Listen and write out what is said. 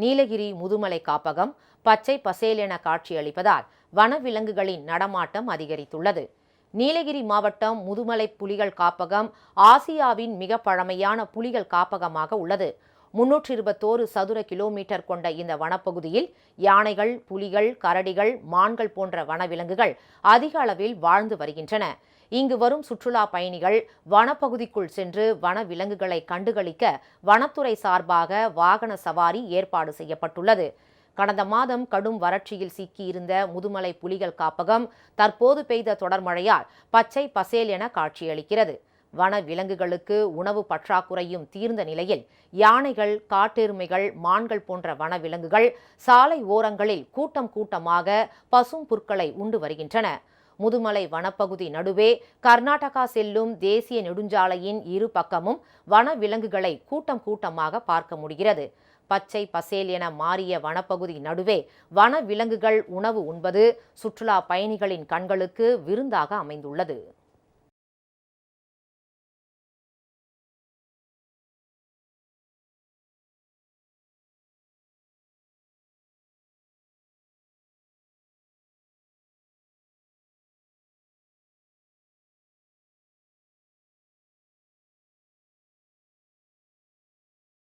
நீலகிரி முதுமலை காப்பகம் பச்சை பசேலென காட்சியளிப்பதால் வனவிலங்குகளின் நடமாட்டம் அதிகரித்துள்ளது. நீலகிரி மாவட்டம் முதுமலை புலிகள் காப்பகம் ஆசியாவின் மிக பழமையான புலிகள் காப்பகமாக உள்ளது. 321 சதுர கிலோமீட்டர் கொண்ட இந்த வனப்பகுதியில் யானைகள், புலிகள், கரடிகள், மான்கள் போன்ற வனவிலங்குகள் அதிக அளவில் வாழ்ந்து வருகின்றன. இங்கு வரும் சுற்றுலா பயணிகள் வனப்பகுதிக்குள் சென்று வனவிலங்குகளை கண்டுகளிக்க வனத்துறை சார்பாக வாகன சவாரி ஏற்பாடு செய்யப்பட்டுள்ளது. கடந்த மாதம் கடும் வறட்சியில் சிக்கியிருந்த முதுமலை புலிகள் காப்பகம் தற்போது பெய்த தொடர் மழையால் பச்சை பசேல் என காட்சியளிக்கிறது. வன விலங்குகளுக்கு உணவு பற்றாக்குறையும் தீர்ந்த நிலையில் யானைகள், காட்டெருமைகள், மான்கள் போன்ற வனவிலங்குகள் சாலை ஓரங்களில் கூட்டம் கூட்டமாக பசும் புற்களை உண்டு வருகின்றன. முதுமலை வனப்பகுதி நடுவே கர்நாடகா செல்லும் தேசிய நெடுஞ்சாலையின் இரு பக்கமும் வனவிலங்குகளை கூட்டம் கூட்டமாக பார்க்க முடிகிறது. பச்சை பசேல் என மாறிய வனப்பகுதி நடுவே வனவிலங்குகள் உணவு உண்பது சுற்றுலா பயணிகளின் கண்களுக்கு விருந்தாக அமைந்துள்ளது.